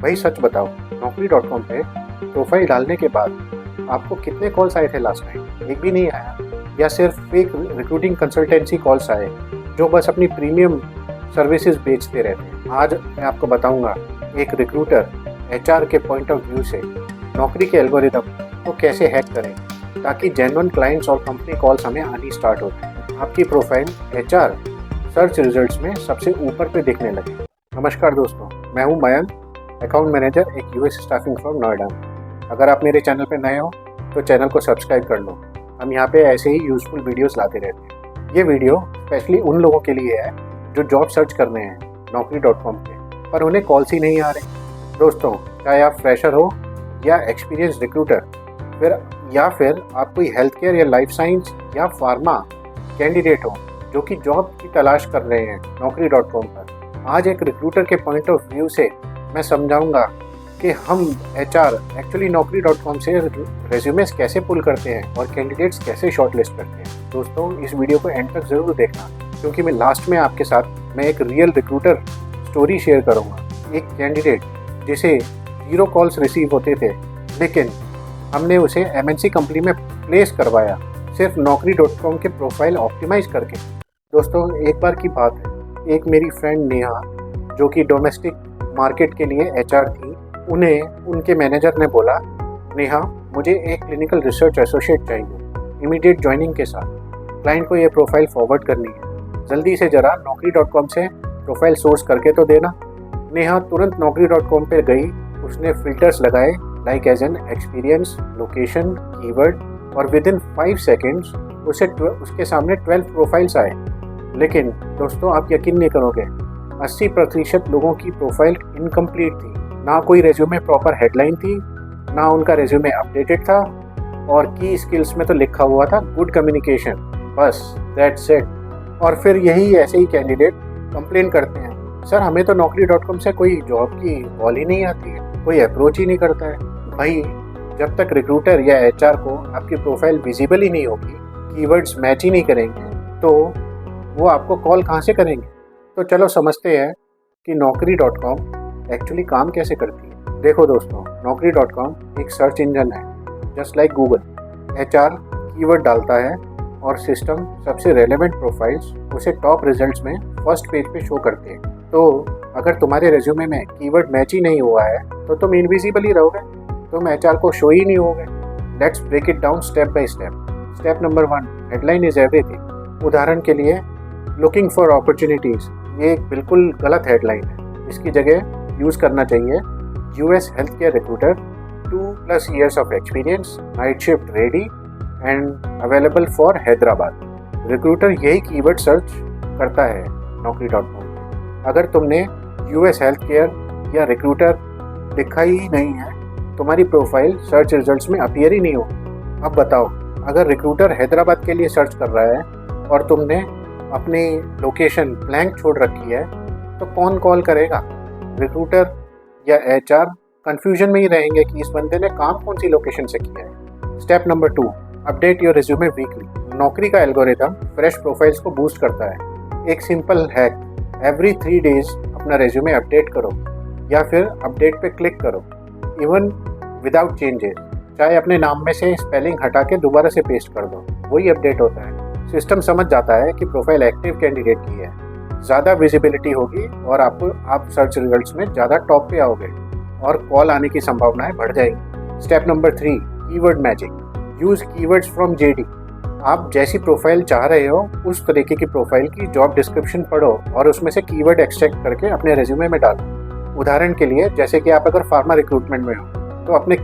भाई सच बताओ, Naukri.com पे प्रोफाइल डालने के बाद आपको कितने कॉल्स आए थे लास्ट टाइम? एक भी नहीं आया? या सिर्फ फेक रिक्रूटिंग कंसल्टेंसी कॉल्स आए जो बस अपनी प्रीमियम सर्विसेज बेचते रहते हैं? आज मैं आपको बताऊंगा एक रिक्रूटर HR के पॉइंट ऑफ व्यू से नौकरी के एल्गोरिदम को कैसे हैक करें ताकि जेन्युइन क्लाइंट्स और कंपनी कॉल्स हमें आनी स्टार्ट हो जाए, आपकी प्रोफाइल HR सर्च रिजल्ट्स में सबसे ऊपर पे दिखने लगे। नमस्कार दोस्तों, मैं हूं मयंक, अकाउंट मैनेजर एक US स्टाफिंग फर्म नोएडा में। अगर आप मेरे चैनल पर नए हो तो चैनल को सब्सक्राइब कर लो। हम यहाँ पे ऐसे ही यूजफुल वीडियोस लाते रहते हैं। ये वीडियो स्पेशली उन लोगों के लिए है जो जॉब सर्च कर रहे हैं Naukri.com पे, पर उन्हें कॉल्स ही नहीं आ रहे। दोस्तों, चाहे आप फ्रेशर हो या एक्सपीरियंस रिक्रूटर, फिर आप कोई हेल्थ केयर या लाइफ साइंस या फार्मा कैंडिडेट हो जो कि जॉब की तलाश कर रहे हैं Naukri.com पर, आज एक रिक्रूटर के पॉइंट ऑफ व्यू से मैं समझाऊंगा कि हम HR एक्चुअली Naukri.com से रेज्यूमेस कैसे पुल करते हैं और कैंडिडेट्स कैसे शॉर्टलिस्ट करते हैं। दोस्तों, इस वीडियो को एंड तक ज़रूर देखना, क्योंकि मैं लास्ट में आपके साथ एक रियल रिक्रूटर स्टोरी शेयर करूंगा। एक कैंडिडेट जिसे 0 कॉल्स रिसीव होते थे, लेकिन हमने उसे MNC कंपनी में प्लेस करवाया सिर्फ Naukri.com के प्रोफाइल ऑप्टिमाइज करके। दोस्तों, एक बार की बात है, एक मेरी फ्रेंड नेहा जो कि डोमेस्टिक मार्केट के लिए HR थी, उन्हें उनके मैनेजर ने बोला, नेहा मुझे एक क्लिनिकल रिसर्च एसोसिएट चाहिए इमीडिएट ज्वाइनिंग के साथ, क्लाइंट को ये प्रोफाइल फॉरवर्ड करनी है, जल्दी से ज़रा Naukri.com से प्रोफाइल सोर्स करके तो देना। नेहा तुरंत Naukri.com पे गई, उसने फिल्टर्स लगाए like as an experience, location, keyword, और विद इन 5 सेकेंड्स उसके सामने 12 प्रोफाइल्स आए। लेकिन दोस्तों, आप यकीन नहीं करोगे, 80% लोगों की प्रोफाइल इनकम्प्लीट थी। ना कोई रेज्यूमे प्रॉपर हेडलाइन थी, ना उनका रेज्यूमे अपडेटेड था, और की स्किल्स में तो लिखा हुआ था गुड कम्युनिकेशन, बस दैट्स इट। और फिर यही ऐसे ही कैंडिडेट कंप्लेन करते हैं, सर हमें तो Naukri.com से कोई जॉब की कॉल ही नहीं आती है, कोई अप्रोच ही नहीं करता है। भाई, जब तक रिक्रूटर या HR को आपकी प्रोफाइल विजिबल ही नहीं होगी, कीवर्ड्स मैच ही नहीं करेंगे, तो वो आपको कॉल कहाँ से करेंगे? तो चलो समझते हैं कि Naukri.com एक्चुअली काम कैसे करती है। देखो दोस्तों, Naukri.com एक सर्च इंजन है, just like Google. HR keyword डालता है और सिस्टम सबसे रेलेवेंट प्रोफाइल्स उसे टॉप रिजल्ट्स में फर्स्ट पेज पे शो करते हैं। तो अगर तुम्हारे रेज्यूमे में कीवर्ड मैच ही नहीं हुआ है तो तुम इनविजिबल ही रहोगे, तुम HR को शो ही नहीं होगे। Let's break it down step by step. Step number 1, headline is everything. उदाहरण के लिए, लुकिंग फॉर अपॉर्चुनिटीज़, ये एक बिल्कुल गलत हेडलाइन है। इसकी जगह यूज़ करना चाहिए US health care recruiter, 2+ years of experience, night shift ready and available for Hyderabad. Recruiter यही कीवर्ड सर्च करता है Naukri.com। अगर तुमने US हेल्थ केयर या रिक्रूटर लिखा ही नहीं है, तुम्हारी प्रोफाइल सर्च रिजल्ट्स में अपीयर ही नहीं हो। अब बताओ, अगर रिक्रूटर हैदराबाद के लिए सर्च कर रहा है और तुमने अपनी लोकेशन ब्लैंक छोड़ रखी है, तो कौन कॉल करेगा? रिक्रूटर या HR कंफ्यूजन में ही रहेंगे कि इस बंदे ने काम कौन सी लोकेशन से किया है। Step number 2, update your resume weekly. नौकरी का एल्गोरिदम फ्रेश प्रोफाइल्स को बूस्ट करता है। एक सिंपल हैक, एवरी 3 days अपना रेज्यूमे अपडेट करो या फिर अपडेट पे क्लिक करो, इवन विदाउट चेंजेस। चाहे अपने नाम में से स्पेलिंग हटा के दोबारा से पेस्ट कर दो, वही अपडेट होता है। सिस्टम समझ जाता है कि प्रोफाइल एक्टिव कैंडिडेट की है, ज़्यादा विजिबिलिटी होगी और आप सर्च रिजल्ट्स में ज़्यादा टॉप पे आओगे और कॉल आने की संभावनाएं बढ़ जाएगी। Step number 3, keyword magic. Use keywords from JD। आप जैसी प्रोफाइल चाह रहे हो उस तरीके की प्रोफाइल की जॉब डिस्क्रिप्शन पढ़ो और उसमें से कीवर्ड एक्सट्रैक्ट करके अपने रेज्यूमे में डालो। उदाहरण के लिए, जैसे कि आप अगर फार्मा रिक्रूटमेंट में हो तो अपने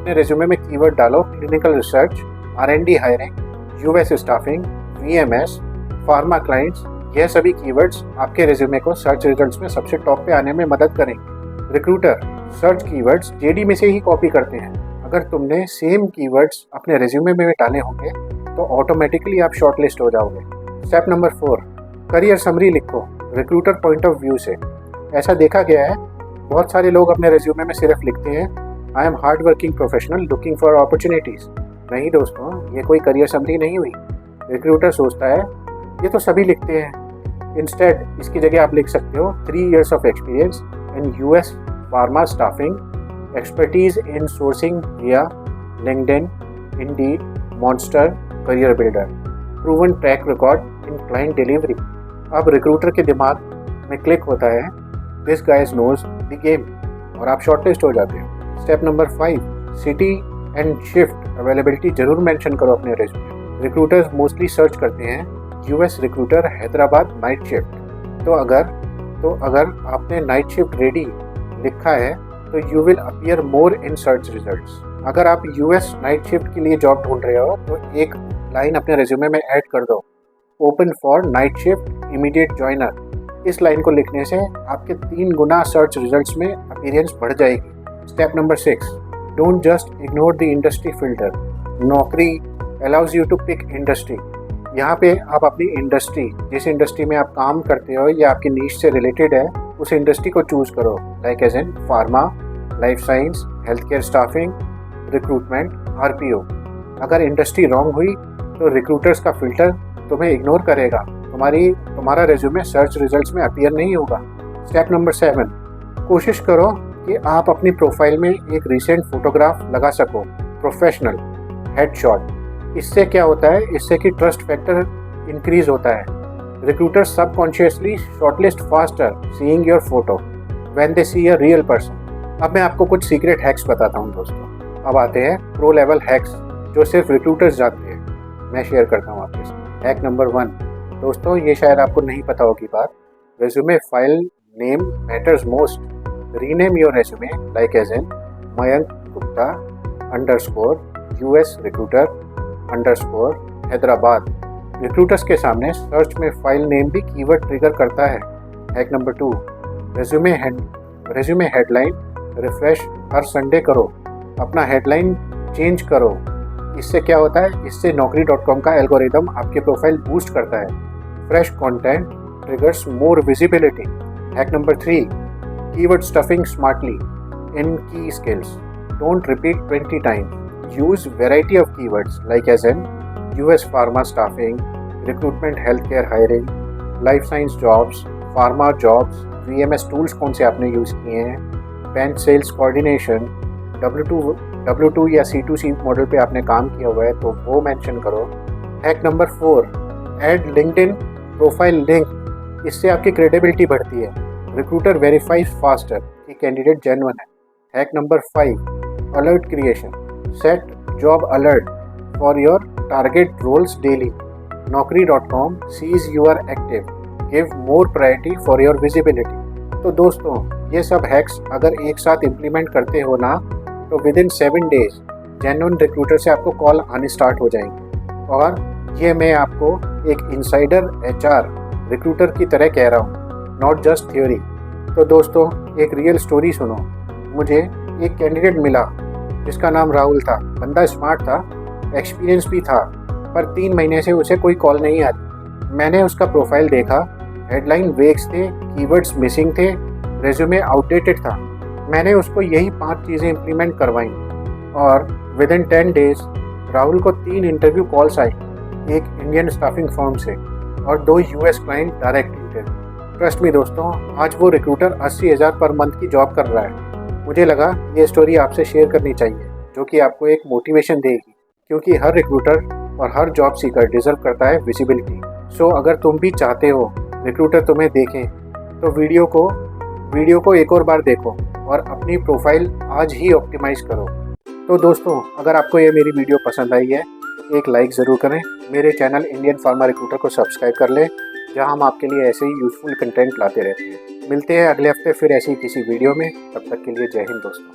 रेज्यूमे में कीवर्ड डालो clinical research, R&D hiring, US staffing, VMS, pharma clients. यह सभी कीवर्ड्स आपके रेज्यूमे को सर्च रिजल्ट्स में सबसे टॉप पे आने में मदद करेंगे। रिक्रूटर सर्च कीवर्ड्स JD में से ही कॉपी करते हैं। अगर तुमने सेम कीवर्ड्स अपने रेज्यूमे में डाले होंगे तो ऑटोमेटिकली आप शॉर्टलिस्ट हो जाओगे। स्टेप नंबर 4, करियर समरी लिखो रिक्रूटर पॉइंट ऑफ व्यू से। ऐसा देखा गया है, बहुत सारे लोग अपने रेज्यूमे में सिर्फ लिखते हैं, I am hard working professional looking for opportunities. नहीं दोस्तों, ये कोई करियर समरी नहीं हुई। रिक्रूटर सोचता है ये तो सभी लिखते हैं। इंस्टेड इसकी जगह आप लिख सकते हो 3 years of experience in US pharma staffing, expertise in sourcing via LinkedIn, Indeed, Monster, Career Builder, proven track record in client delivery। अब रिक्रूटर के दिमाग में क्लिक होता है this guys knows the game और आप शॉर्टलिस्ट हो जाते हो। Step number 5, city and shift availability जरूर मेंशन करो अपने रेज्यूमे। रिक्रूटर्स मोस्टली सर्च करते हैं US recruiter Hyderabad night shift. तो अगर आपने नाइट शिफ्ट रेडी लिखा है तो you will appear more in search results. अगर आप यूएस नाइट शिफ्ट के लिए जॉब ढूंढ रहे हो तो एक लाइन अपने रेज्यूमे में ऐड कर दो, open for night shift immediate joiner. इस लाइन को लिखने से आपके 3 गुना सर्च रिजल्ट्स में अपीयरेंस बढ़ जाएगी। Step number 6, don't just ignore the industry filter. Naukri allows you to pick industry. यहाँ पे आप अपनी इंडस्ट्री, जिस इंडस्ट्री में आप काम करते हो या आपकी नीश से रिलेटेड है, उस इंडस्ट्री को चूज करो, like as in pharma, life science, health care staffing, recruitment, RPO. अगर इंडस्ट्री रॉन्ग हुई तो रिक्रूटर्स का फिल्टर तुम्हें इग्नोर करेगा, तुम्हारा रेज्यूमे सर्च रिजल्ट्स में अपीयर नहीं होगा। स्टेप नंबर 7, कोशिश करो कि आप अपनी प्रोफाइल में एक रिसेंट फोटोग्राफ लगा सको, प्रोफेशनल हेडशॉट। इससे क्या होता है, इससे कि ट्रस्ट फैक्टर इंक्रीज होता है। Recruiter subconsciously shortlist faster seeing your photo when they see a real person. अब मैं आपको कुछ सीक्रेट हैक्स बताता हूँ दोस्तों। अब आते हैं प्रो लेवल हैक्स जो सिर्फ रिक्रूटर्स जानते हैं, मैं शेयर करता हूँ आपके साथ। हैक नंबर 1 दोस्तों, ये शायद आपको नहीं पता होगी बात, resume file name matters most. Rename your resume like as in Mayank Gupta _ US recruiter _ Hyderabad. Recruiters के सामने सर्च में फाइल नेम भी कीवर्ड ट्रिगर करता है। Hack number 2, resume headline refresh हर संडे करो, अपना हेडलाइन चेंज करो। इससे क्या होता है, इससे naukri.com का एल्गोरिदम आपके प्रोफाइल बूस्ट करता है। Fresh content triggers more visibility. Hack number 3, keyword stuffing smartly in key skills. Don't repeat 20 times, use variety of keywords like as in US pharma staffing, recruitment health care hiring, life science jobs, pharma jobs, VMS tools कौन से आपने use किए हैं, bench sales coordination, W2 या C2C model पे आपने काम किया हुआ है तो वो मेंशन करो। Hack number 4, add LinkedIn profile link. इससे आपकी क्रेडिबिलिटी बढ़ती है, रिक्रूटर वेरीफाइज फास्टर कि कैंडिडेट जेन्युइन है। Hack number 5, alert creation. Set job alert for your target roles daily. naukri.com sees you are active, give more priority for your visibility। तो दोस्तों, ये सब हैक्स अगर एक साथ इम्प्लीमेंट करते हो ना तो with in 7 days genuine recruiter से आपको कॉल आने स्टार्ट हो जाएंगे। और ये मैं आपको एक इनसाइडर HR रिक्रूटर की तरह कह रहा हूँ, नॉट जस्ट थ्योरी। तो दोस्तों, एक रियल स्टोरी सुनो। मुझे एक कैंडिडेट मिला जिसका नाम राहुल था। बंदा स्मार्ट था, एक्सपीरियंस भी था, पर 3 महीने से उसे कोई कॉल नहीं आती। मैंने उसका प्रोफाइल देखा, हेडलाइन वेग्स थे, कीवर्ड्स मिसिंग थे, रेज्यूमे आउटडेटेड था। मैंने उसको यही 5 चीज़ें इम्प्लीमेंट करवाई और विद इन 10 डेज राहुल को 3 इंटरव्यू कॉल्स आई, एक इंडियन स्टाफिंग फर्म से और 2 US client direct interview. Trust me दोस्तों, आज वो रिक्रूटर 80,000 पर मंथ की जॉब कर रहा है। मुझे लगा ये स्टोरी आपसे शेयर करनी चाहिए, जो कि आपको एक मोटिवेशन देगी, क्योंकि हर रिक्रूटर और हर जॉब सीकर डिजर्व करता है विजिबिलिटी। सो अगर तुम भी चाहते हो रिक्रूटर तुम्हें देखें तो वीडियो को एक और बार देखो और अपनी प्रोफाइल आज ही ऑप्टिमाइज करो। तो दोस्तों, अगर आपको ये मेरी वीडियो पसंद आई है, एक लाइक ज़रूर करें। मेरे चैनल इंडियन फार्मा रिक्रूटर को सब्सक्राइब कर लें, जहां हम आपके लिए ऐसे ही यूज़फुल कंटेंट लाते रहते हैं। मिलते हैं अगले हफ्ते फिर ऐसी किसी वीडियो में। तब तक के लिए जय हिंद दोस्तों।